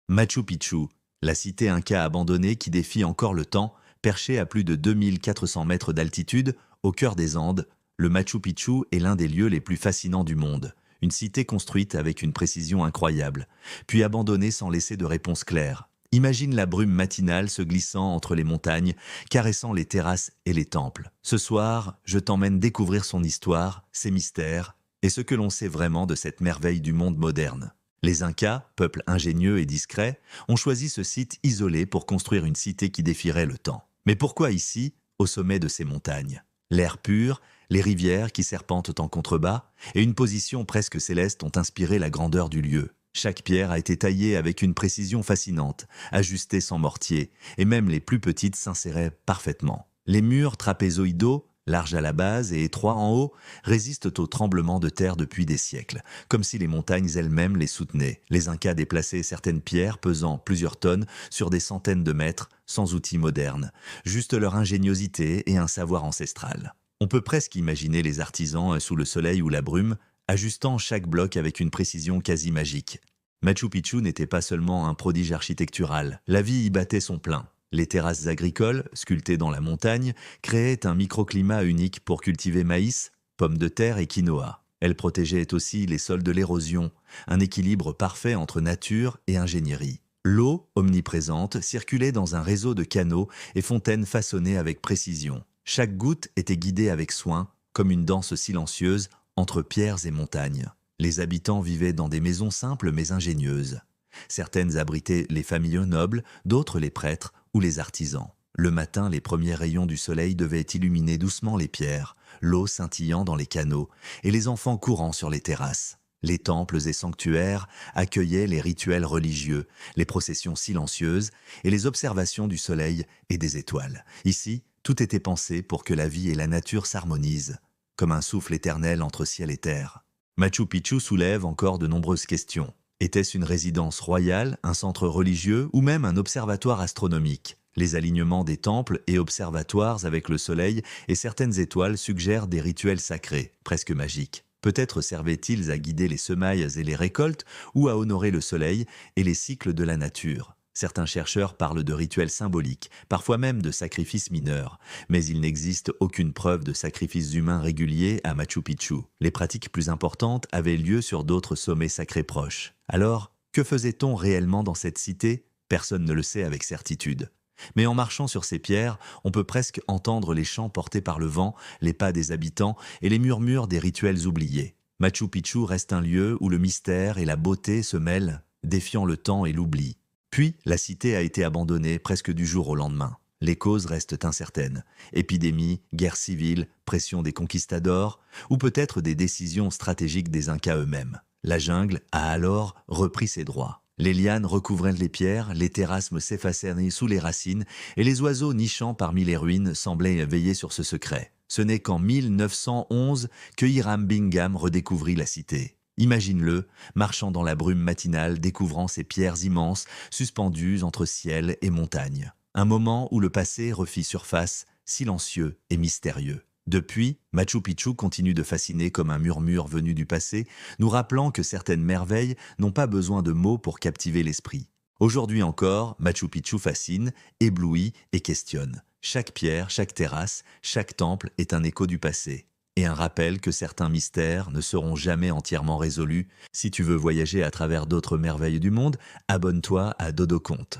Machu Picchu, la cité inca abandonnée qui défie encore le temps, perchée à plus de 2400 mètres d'altitude, au cœur des Andes, le Machu Picchu est l'un des lieux les plus fascinants du monde. Une cité construite avec une précision incroyable, puis abandonnée sans laisser de réponse claire. Imagine la brume matinale se glissant entre les montagnes, caressant les terrasses et les temples. Ce soir, je t'emmène découvrir son histoire, ses mystères, et ce que l'on sait vraiment de cette merveille du monde moderne. Les Incas, peuple ingénieux et discret, ont choisi ce site isolé pour construire une cité qui défierait le temps. Mais pourquoi ici, au sommet de ces montagnes? L'air pur, les rivières qui serpentent en contrebas, et une position presque céleste ont inspiré la grandeur du lieu. Chaque pierre a été taillée avec une précision fascinante, ajustée sans mortier, et même les plus petites s'inséraient parfaitement. Les murs trapézoïdaux, larges à la base et étroits en haut, résistent aux tremblements de terre depuis des siècles, comme si les montagnes elles-mêmes les soutenaient. Les Incas déplaçaient certaines pierres pesant plusieurs tonnes sur des centaines de mètres, sans outils modernes, juste leur ingéniosité et un savoir ancestral. On peut presque imaginer les artisans sous le soleil ou la brume, ajustant chaque bloc avec une précision quasi magique. Machu Picchu n'était pas seulement un prodige architectural, la vie y battait son plein. Les terrasses agricoles, sculptées dans la montagne, créaient un microclimat unique pour cultiver maïs, pommes de terre et quinoa. Elles protégeaient aussi les sols de l'érosion, un équilibre parfait entre nature et ingénierie. L'eau, omniprésente, circulait dans un réseau de canaux et fontaines façonnées avec précision. Chaque goutte était guidée avec soin, comme une danse silencieuse entre pierres et montagnes. Les habitants vivaient dans des maisons simples mais ingénieuses. Certaines abritaient les familles nobles, d'autres les prêtres ou les artisans. Le matin, les premiers rayons du soleil devaient illuminer doucement les pierres, l'eau scintillant dans les canaux et les enfants courant sur les terrasses. Les temples et sanctuaires accueillaient les rituels religieux, les processions silencieuses et les observations du soleil et des étoiles. Ici, tout était pensé pour que la vie et la nature s'harmonisent, comme un souffle éternel entre ciel et terre. Machu Picchu soulève encore de nombreuses questions. Était-ce une résidence royale, un centre religieux ou même un observatoire astronomique? Les alignements des temples et observatoires avec le soleil et certaines étoiles suggèrent des rituels sacrés, presque magiques. Peut-être servaient-ils à guider les semailles et les récoltes ou à honorer le soleil et les cycles de la nature. Certains chercheurs parlent de rituels symboliques, parfois même de sacrifices mineurs, mais il n'existe aucune preuve de sacrifices humains réguliers à Machu Picchu. Les pratiques plus importantes avaient lieu sur d'autres sommets sacrés proches. Alors, que faisait-on réellement dans cette cité? Personne ne le sait avec certitude. Mais en marchant sur ces pierres, on peut presque entendre les chants portés par le vent, les pas des habitants et les murmures des rituels oubliés. Machu Picchu reste un lieu où le mystère et la beauté se mêlent, défiant le temps et l'oubli. Puis, la cité a été abandonnée presque du jour au lendemain. Les causes restent incertaines. Épidémies, guerre civile, pression des conquistadors, ou peut-être des décisions stratégiques des Incas eux-mêmes. La jungle a alors repris ses droits. Les lianes recouvraient les pierres, les terrasses s'effaçaient sous les racines, et les oiseaux nichant parmi les ruines semblaient veiller sur ce secret. Ce n'est qu'en 1911 que Hiram Bingham redécouvrit la cité. Imagine-le, marchant dans la brume matinale, découvrant ces pierres immenses, suspendues entre ciel et montagne. Un moment où le passé refit surface, silencieux et mystérieux. Depuis, Machu Picchu continue de fasciner comme un murmure venu du passé, nous rappelant que certaines merveilles n'ont pas besoin de mots pour captiver l'esprit. Aujourd'hui encore, Machu Picchu fascine, éblouit et questionne. Chaque pierre, chaque terrasse, chaque temple est un écho du passé. Et un rappel que certains mystères ne seront jamais entièrement résolus. Si tu veux voyager à travers d'autres merveilles du monde, abonne-toi à Dodo Conte.